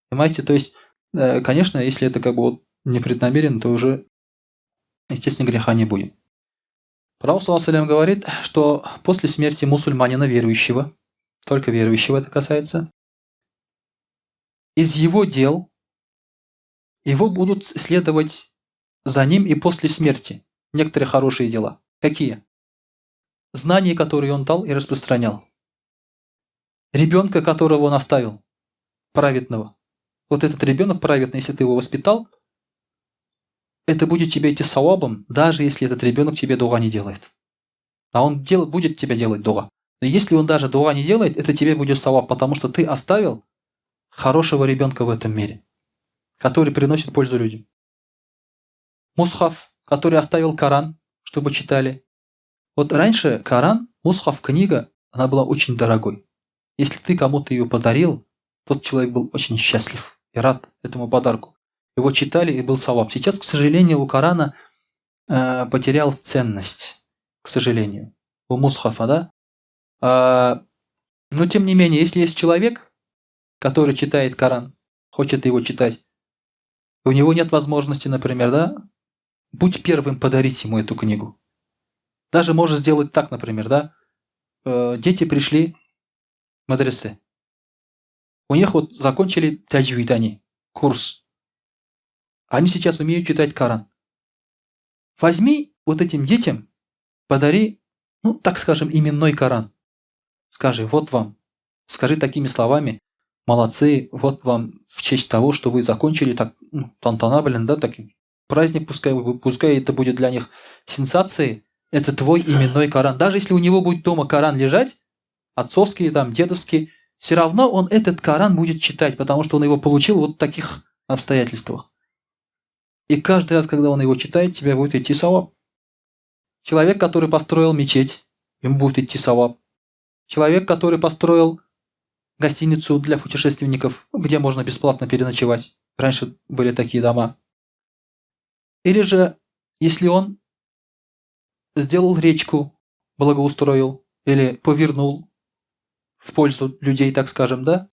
Понимаете, то есть, конечно, если это как бы вот непреднамеренно, то уже, естественно, греха не будет. Пророк саллаллаху алейхи ва саллям говорит, что после смерти мусульманина верующего, только верующего это касается, из его дел его будут следовать за ним и после смерти некоторые хорошие дела. Какие? Знания, которые он дал и распространял. Ребенка, которого он оставил, праведного. Вот этот ребенок праведный, если ты его воспитал, это будет тебе идти савабом, даже если этот ребенок тебе дуа не делает. А он будет тебе делать дуа. Но если он даже дуа не делает, это тебе будет саваб, потому что ты оставил хорошего ребенка в этом мире, который приносит пользу людям. Мусхаф, который оставил Коран, чтобы читали. Вот раньше Коран, мусхаф, книга, она была очень дорогой. Если ты кому-то ее подарил, тот человек был очень счастлив и рад этому подарку. Его читали и был саваб. Сейчас, к сожалению, у Корана потерял ценность. К сожалению. У мусхафа, да? Но тем не менее, если есть человек, который читает Коран, хочет его читать, и у него нет возможности, например, да, будь первым подарить ему эту книгу. Даже можешь сделать так, например, да, дети пришли в мадресе. У них вот закончили таджвид они, курс. Они сейчас умеют читать Коран. Возьми вот этим детям, подари, ну, так скажем, именной Коран. Скажи, вот вам. Скажи такими словами, молодцы, вот вам в честь того, что вы закончили так, тантана, да, таким праздник, пускай это будет для них сенсацией, это твой именной Коран. Даже если у него будет дома Коран лежать, отцовский, там, дедовский, все равно он этот Коран будет читать, потому что он его получил вот в таких обстоятельствах. И каждый раз, когда он его читает, тебе будет идти саваб. Человек, который построил мечеть, ему будет идти саваб. Человек, который построил гостиницу для путешественников, где можно бесплатно переночевать. Раньше были такие дома. Или же, если он сделал речку, благоустроил, или повернул в пользу людей, так скажем, да,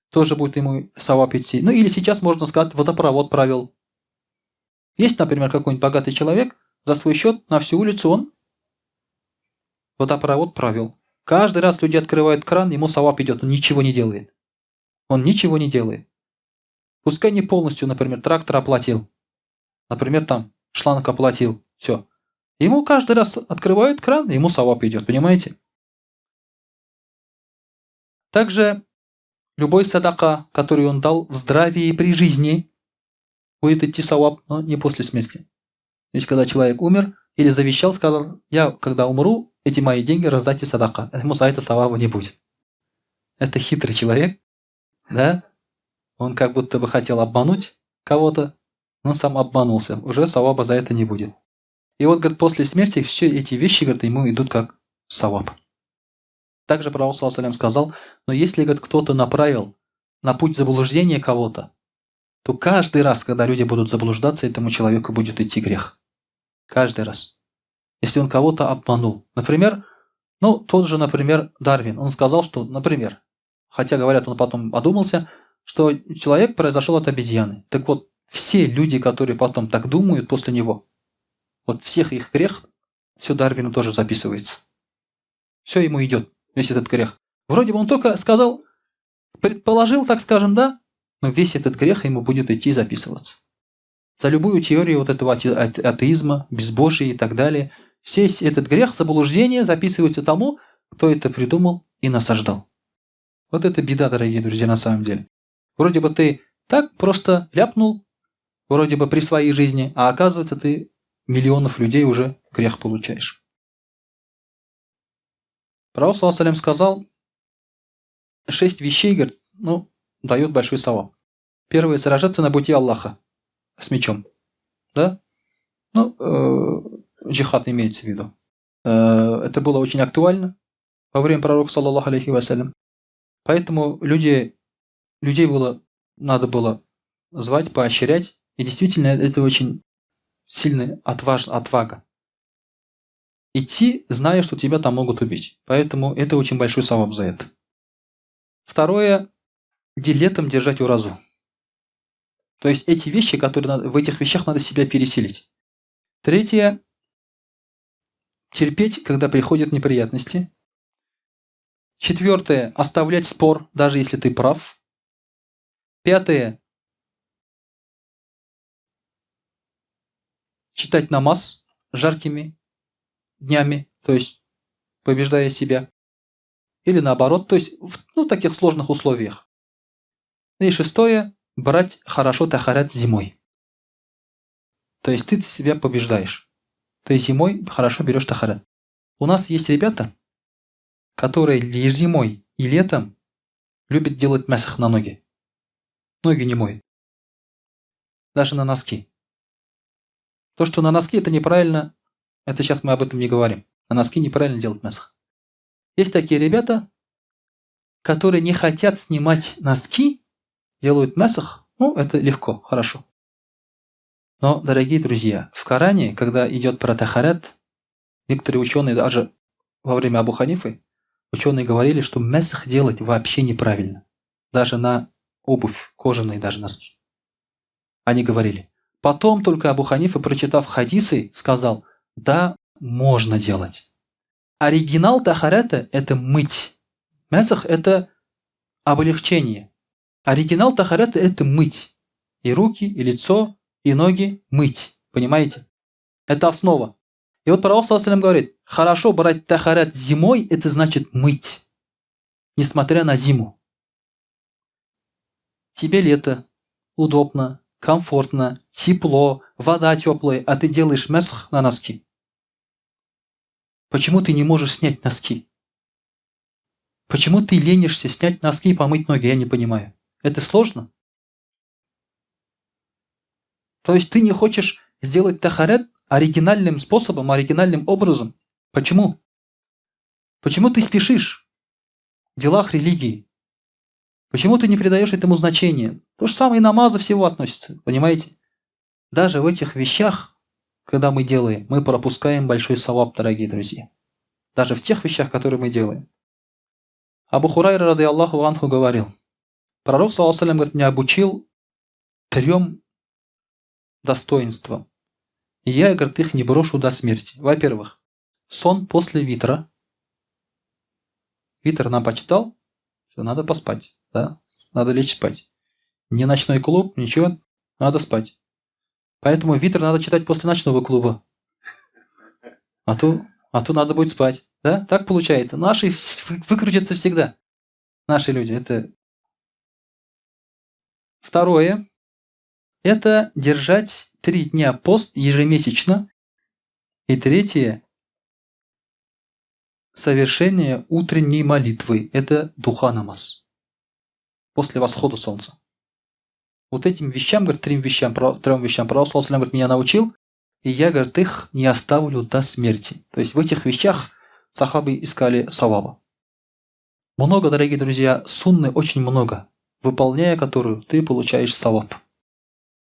тоже будет ему саваб идти. Ну или сейчас можно сказать, водопровод провел. Есть, например, какой-нибудь богатый человек, за свой счет на всю улицу он водопровод провел. Каждый раз люди открывают кран, ему саваб идет, он ничего не делает. Он ничего не делает. Пускай не полностью, например, трактор оплатил. Например, там шланг оплатил. Все. Ему каждый раз открывают кран, ему саваб идет, понимаете? Также любой садака, который он дал в здравии и при жизни, будет идти саваб, но не после смерти. То есть, когда человек умер или завещал, сказал, я, когда умру, эти мои деньги раздайте садака. Ему за это саваба не будет. Это хитрый человек, да? Он как будто бы хотел обмануть кого-то, но сам обманулся. Уже саваба за это не будет. И вот, говорит, после смерти все эти вещи, говорит, ему идут как саваб. Также Пророк ﷺ сказал, но если, говорит, кто-то направил на путь заблуждения кого-то, то каждый раз, когда люди будут заблуждаться, этому человеку будет идти грех. Каждый раз. Если он кого-то обманул. Например, тот же, например, Дарвин. Он сказал, что, например, хотя, говорят, он потом одумался, что человек произошел от обезьяны. Так вот, все люди, которые потом так думают после него, вот всех их грех, все Дарвину тоже записывается. Все ему идет, весь этот грех. Вроде бы он только сказал, предположил, так скажем, да, но весь этот грех ему будет идти записываться. За любую теорию вот этого атеизма, безбожия и так далее, весь этот грех, заблуждение записывается тому, кто это придумал и насаждал. Вот это беда, дорогие друзья, на самом деле. Вроде бы ты так просто ляпнул, вроде бы при своей жизни, а оказывается ты миллионов людей уже грех получаешь. Пророк ﷺ сказал, 6 вещей, говорит, дает большой саваб. Первое – сражаться на пути Аллаха с мечом. Да? Джихад имеется в виду. Это было очень актуально во время пророка, саллаллаху алейхи вассалям. Поэтому людей надо было звать, поощрять. И действительно, это очень сильная отвага. Идти, зная, что тебя там могут убить. Поэтому это очень большой саваб за это. Второе – летом держать уразу. То есть эти вещи, в этих вещах надо себя переселить. Третье – терпеть, когда приходят неприятности. Четвертое – оставлять спор, даже если ты прав. Пятое читать намаз жаркими днями, то есть побеждая себя. Или наоборот, то есть в таких сложных условиях. И шестое, брать хорошо тахарат зимой. То есть ты себя побеждаешь. Ты зимой хорошо берешь тахарат. У нас есть ребята, которые и зимой, и летом любят делать масах на ноги. Ноги не моют. Даже на носки. То, что на носки, это неправильно, это сейчас мы об этом не говорим. На носки неправильно делать масах. Есть такие ребята, которые не хотят снимать носки, делают масах, это легко, хорошо. Но, дорогие друзья, в Коране, когда идет про тахарат, некоторые ученые, даже во время Абу Ханифы, ученые говорили, что масах делать вообще неправильно. Даже на обувь, кожаные даже носки. Они говорили. Потом только Абу Ханифа, прочитав хадисы, сказал, да, можно делать. Оригинал тахарата – это мыть. Масах – это облегчение. Оригинал тахарата – это мыть. И руки, и лицо, и ноги мыть. Понимаете? Это основа. И вот пророк саллаллаху алейхи ва саллям говорит, хорошо брать тахарат зимой – это значит мыть. Несмотря на зиму. Тебе лето, удобно, комфортно, тепло, вода теплая, а ты делаешь масах на носки. Почему ты не можешь снять носки? Почему ты ленишься снять носки и помыть ноги? Я не понимаю. Это сложно? То есть ты не хочешь сделать тахарат оригинальным способом, оригинальным образом? Почему? Почему ты спешишь в делах религии? Почему ты не придаешь этому значения? То же самое и намазы всего относится, понимаете? Даже в этих вещах, когда мы делаем, мы пропускаем большой саваб, дорогие друзья. Даже в тех вещах, которые мы делаем. Абу Хурайра, ради Аллаху анху, говорил, пророк, саллаллаху алейхи ва саллям, говорит, меня обучил 3 достоинствам. И я, говорит, их не брошу до смерти. Во-первых, сон после витра. Витр нам почитал, что надо поспать, да? Надо лечь спать. Не ночной клуб, ничего, надо спать. Поэтому витр надо читать после ночного клуба. А то надо будет спать. Да? Так получается. Наши выкрутятся всегда. Наши люди. Это второе. Это держать 3 дня пост ежемесячно. И третье. Совершение утренней молитвы. Это духа намаз. После восхода солнца. Вот этим вещам, говорит, 3 вещам, пророк, говорит, меня научил. И я, говорит, их не оставлю до смерти. То есть в этих вещах сахабы искали саваба. Много, дорогие друзья, сунны очень много, выполняя которую ты получаешь саваб.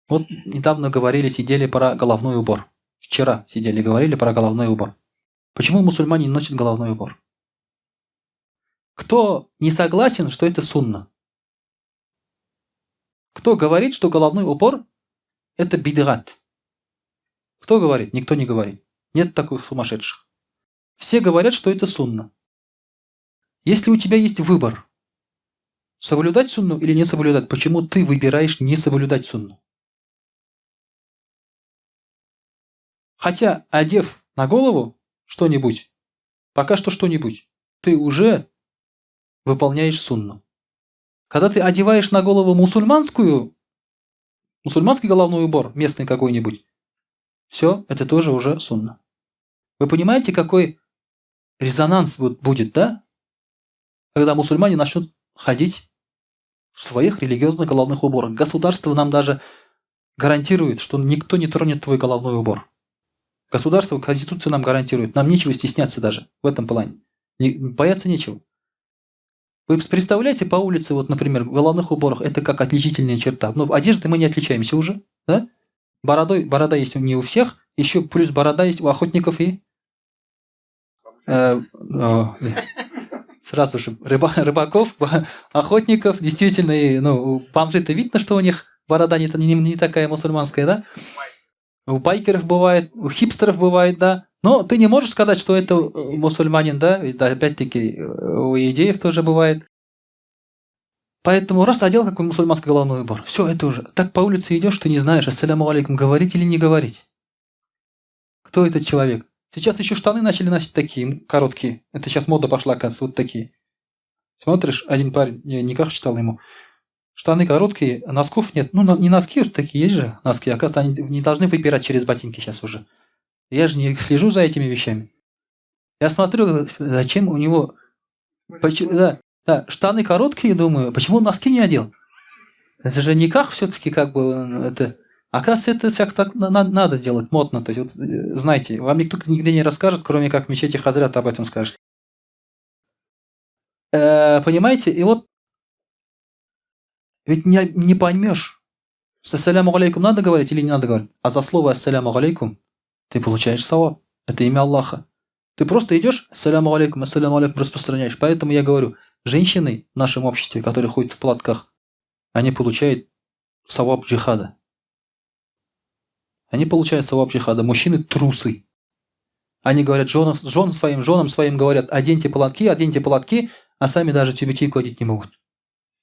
Вот недавно сидели про головной убор. Вчера говорили про головной убор. Почему мусульмане не носят головной убор? Кто не согласен, что это сунна? Кто говорит, что головной убор – это бидгат? Кто говорит? Никто не говорит. Нет таких сумасшедших. Все говорят, что это сунна. Если у тебя есть выбор, соблюдать сунну или не соблюдать, почему ты выбираешь не соблюдать сунну? Хотя, одев на голову что-нибудь, пока что что-нибудь, ты уже выполняешь сунну. Когда ты одеваешь на голову мусульманский головной убор, местный какой-нибудь, все, это тоже уже сунна. Вы понимаете, какой резонанс будет, да? Когда мусульмане начнут ходить в своих религиозных головных уборах. Государство нам даже гарантирует, что никто не тронет твой головной убор. Государство, Конституция нам гарантирует. Нам нечего стесняться даже в этом плане. Бояться нечего. Вы представляете, по улице, вот, например, в головных уборах, это как отличительная черта. Но одежды мы не отличаемся уже, да? Борода есть не у всех, еще плюс борода есть у охотников и... Сразу же рыбаков, охотников, действительно, бомжи-то видно, что у них борода не такая мусульманская, да? У байкеров бывает, у хипстеров бывает, да? Но ты не можешь сказать, что это мусульманин, да? И, да, опять-таки, у иудеев тоже бывает. Поэтому раз одел какой мусульманский головной убор, все, это уже. Так по улице идешь, ты не знаешь, ассаляму алейкум, говорить или не говорить. кто этот человек. Сейчас еще штаны начали носить такие, короткие. Это сейчас мода пошла, оказывается, вот такие. Смотришь, один парень, я никак читал ему, штаны короткие, носков нет. Ну, не носки, вот такие есть же носки. Оказывается, они не должны выпирать через ботинки сейчас уже. Я же не слежу за этими вещами. Я смотрю, зачем у него... Да, штаны короткие, думаю, почему он носки не одел? Это же никак все-таки как бы... Это... Оказывается, это всяк так надо делать, модно. То есть, вот, знаете, вам никто нигде не расскажет, кроме как в мечети Хазрат об этом скажет. Понимаете? И вот ведь не поймешь, с ассаляму алейкум надо говорить или не надо говорить. А за слово ассаляму алейкум ты получаешь саваб. Это имя Аллаха. Ты просто идешь, ассаляму алейкум, распространяешь. Поэтому я говорю, женщины в нашем обществе, которые ходят в платках, они получают саваб джихада. Они получают саваб джихада. Мужчины трусы. Они говорят женам своим говорят, оденьте платки, а сами даже тюбетейку одеть не могут.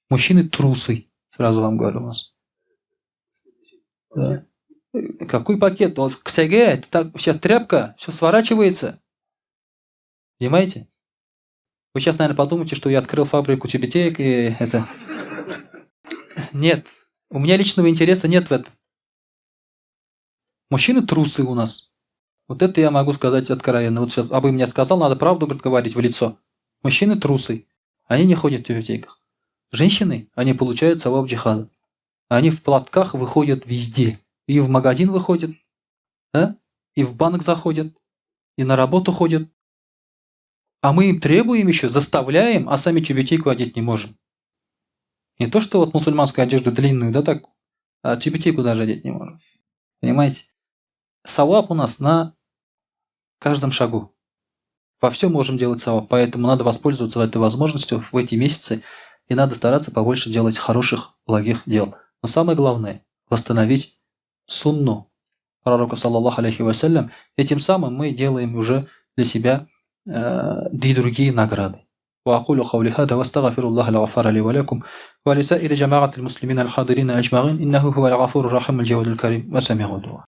Мужчины трусы. Сразу вам говорю у нас. Да. Какой пакет? Ксяге, это так, сейчас тряпка, все сворачивается. Понимаете? Вы сейчас, наверное, подумаете, что я открыл фабрику тюбетеек и это... Нет. У меня личного интереса нет в этом. Мужчины трусы у нас. Вот это я могу сказать откровенно. Вот сейчас Абы мне сказал, надо правду говорить в лицо. Мужчины трусы. Они не ходят в тюбетейках. Женщины, они получают саваб джихада. Они в платках выходят везде. И в магазин выходят, да? И в банк заходят, и на работу ходят. А мы им требуем еще, заставляем, а сами тюбетейку одеть не можем. Не то, что вот мусульманскую одежду длинную, да так, а тюбетейку даже одеть не можем. Понимаете? Саваб у нас на каждом шагу. Во всем можем делать саваб, поэтому надо воспользоваться этой возможностью в эти месяцы, и надо стараться побольше делать хороших, благих дел. Но самое главное – восстановить сунну пророка, саллаллаху алейхи вассалям, и тем самым мы делаем уже для себя и другие награды. وأقول قولي هذا وأستغفر الله الغفار لي ولكم ولسائر جماعة المسلمين الحاضرين أجمعين إنه هو الغفور الرحيم الجواد الكريم وسميع الدعاء.